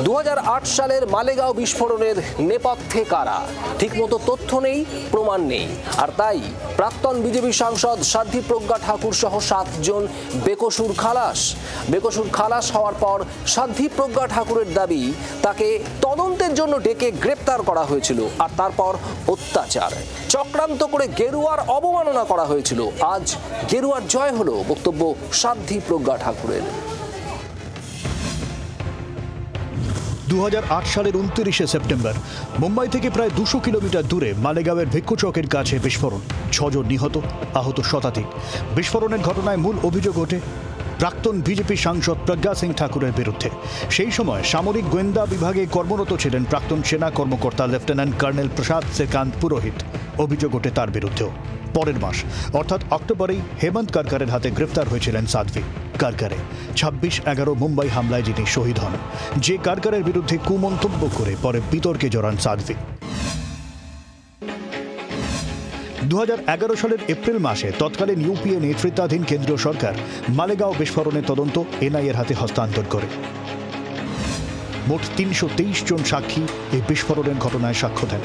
2008 সালের মালেগাঁও বিস্ফোরণের নেপথ্যে কারা? ঠিকমতো তথ্য নেই, প্রমাণ নেই, আর তাই প্রাক্তন বিজেপি সাংসদ সাধ্বী প্রজ্ঞা ঠাকুর সহ 7 জন বেকসুর খালাস হওয়ার পর সাধ্বী প্রজ্ঞা ঠাকুরের দাবি তাকে তদন্তের জন্য ডেকে গ্রেপ্তার করা হয়েছিল, আর তারপর অত্যাচার চক্রান্ত করে গেরুয়ার অবমাননা করা হয়েছিল। আজ গেরুয়ার জয় হলো, বক্তব্য সাধ্বী প্রজ্ঞা ঠাকুরের। 2008 সালের 29শে সেপ্টেম্বর মুম্বাই থেকে প্রায় 200 কিলোমিটার দূরে মালেগাঁওয়ের ভিক্ষু চকের কাছে বিস্ফোরণ, 6 জন নিহত, আহত শতাধিক। বিস্ফোরণের ঘটনায় মূল অভিযোগ ওঠে প্রাক্তন বিজেপি সাংসদ প্রজ্ঞা সিং ঠাকুরের বিরুদ্ধে। সেই সময় সামরিক গোয়েন্দা বিভাগে কর্মরত ছিলেন প্রাক্তন সেনা কর্মকর্তা লেফটেন্যান্ট কর্নেল প্রসাদ শ্রীকান্ত পুরোহিত। অভিযোগ ওঠে তার বিরুদ্ধেও। পরের মাস অর্থাৎ অক্টোবরেই হেমন্ত কারকারের হাতে গ্রেফতার হয়েছিলেন সাধ্বী। কারকারে 26/11 মুম্বাই হামলায় যিনি শহীদ হন, যে কারকারের বিরুদ্ধে কুমন্তব্য করে পরে বিতর্কে জড়ান সাধ্বী। 2011 সালের এপ্রিল মাসে তৎকালীন ইউপিএ নেতৃত্বাধীন কেন্দ্রীয় সরকার মালেগাঁও বিস্ফোরণের তদন্ত এনআইএর হাতে হস্তান্তর করে। মোট 323 জন সাক্ষী এই বিস্ফোরণের ঘটনায় সাক্ষ্য দেন।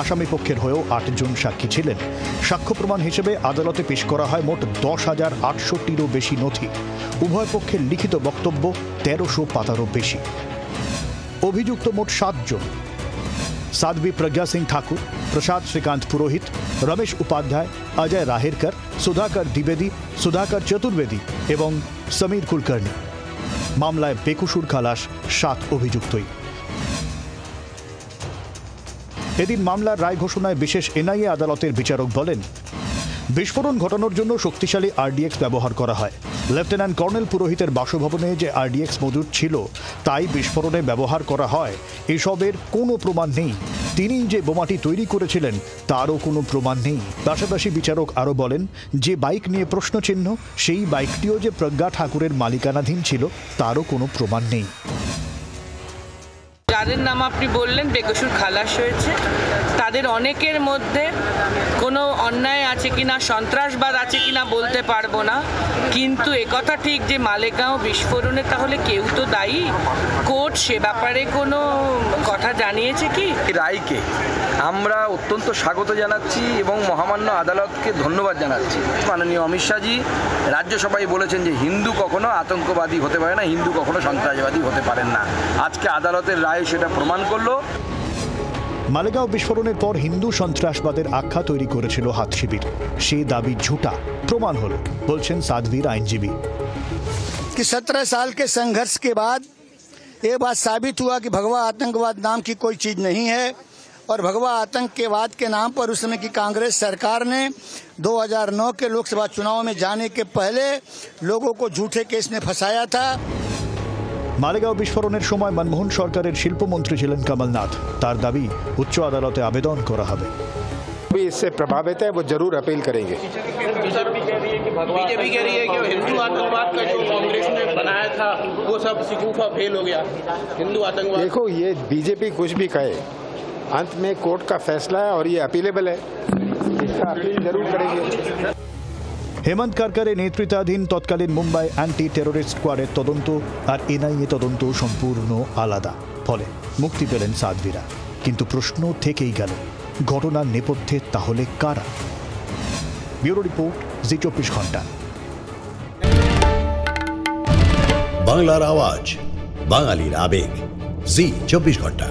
আসামি পক্ষের হয়েও 8 জন সাক্ষী ছিলেন। সাক্ষ্য প্রমাণ হিসেবে আদালতে পেশ করা হয় মোট 10,800টিরও বেশি নথি। উভয় পক্ষের লিখিত বক্তব্য 1300 পাতারও বেশি। অভিযুক্ত মোট 7 জন: সাধ্বী প্রজ্ঞা সিং ঠাকুর, প্রসাদ শ্রীকান্ত পুরোহিত, রমেশ উপাধ্যায়, অজয় রাহেরকর, সুধাকর দ্বিবেদী, সুধাকর চতুর্বেদী এবং সমীর কুলকার্নি। মামলায় বেকসুর খালাস 7 অভিযুক্তই। এদিন মামলার রায় ঘোষণায় বিশেষ এনআইএ আদালতের বিচারক বলেন, বিস্ফোরণ ঘটানোর জন্য শক্তিশালী আরডিএক্স ব্যবহার করা হয়। লেফটেন্যান্ট কর্নেল পুরোহিতের বাসভবনে যে আরডিএক্স মজুদ ছিল তাই বিস্ফোরণে ব্যবহার করা হয়, এসবের কোনো প্রমাণ নেই। তিনি যে বোমাটি তৈরি করেছিলেন তারও কোনো প্রমাণ নেই। পাশাপাশি বিচারক আরও বলেন, যে বাইক নিয়ে প্রশ্নচিহ্ন সেই বাইকটিও যে প্রজ্ঞা ঠাকুরের মালিকানাধীন ছিল তারও কোনো প্রমাণ নেই। যাদের নাম আপনি বললেন বেকসুর খালাস হয়েছে, তাদের অনেকের মধ্যে কোনো অন্যায় আছে কিনা, সন্ত্রাসবাদ আছে কিনা বলতে পারবো না, কিন্তু একথা ঠিক যে মালেগাঁও বিস্ফোরণে তাহলে কেউ তো দায়ী। কোর্ট সে ব্যাপারে কোনো কথা জানিয়েছে কি? রায়কে আমরা অত্যন্ত স্বাগত জানাচ্ছি এবং মহামান্য আদালতকে ধন্যবাদ জানাচ্ছি। মাননীয় অমিত শাহজি রাজ্যসভায় বলেছেন যে হিন্দু কখনো আতঙ্কবাদী হতে পারে না, হিন্দু কখনো সন্ত্রাসবাদী হতে পারেন না। আজকে আদালতের রায় সেটা প্রমাণ করলো। মালেগাঁও বিস্ফোরণের পর হিন্দু সন্ত্রাসবাদের আখ্যা তৈরি করেছিল হাত শিবির। সেই দাবি ঝুটা প্রমাণ হলো, বলছেন সাধ্বীর আইনজীবী। 17 साल के संघर्ष के बाद ये बात साबित हुआ कि भगवा आतंकवाद नाम की कोई चीज नहीं है, और भगवा आतंकवाद के नाम पर उस समय की कांग्रेस सरकार ने 2009 के लोकसभा चुनाव में जाने के पहले लोगों को झूठे केस में फंसाया था। মালেগাঁও বিস্ফোরণের সময় মনমোহন সরকারের শিল্পমন্ত্রী ছিলেন কমলনাথ। তার দাবি উচ্চ আদালতে আবেদন করা হবে। इससे प्रभावित है वो जरूर अपील करेंगे। बीजेपी कह रही है कि हिंदू आतंकवाद का जो कांग्रेस ने बनाया था वो सब शिकूफा फेल हो गया। हिंदू आतंकवाद, देखो ये बीजेपी कुछ भी कहे, अंत में कोर्ट का फैसला है और ये अपीलेबल है, इसका अपील जरूर करेंगे। হেমন্ত কারকারের নেতৃত্বাধীন তৎকালীন মুম্বাই অ্যান্টি টেরোরিস্ট স্কোয়াডের তদন্ত আর এনআইএ তদন্ত সম্পূর্ণ আলাদা। ফলে মুক্তি পেলেন সাধ্বীরা। কিন্তু প্রশ্ন থেকেই গেল, ঘটনার নেপথ্যে তাহলে কারা? ব্যুরো রিপোর্ট, জি 24 ঘন্টা। বাংলার আওয়াজ, বাঙালির আবেগ, জি 24 ঘন্টা।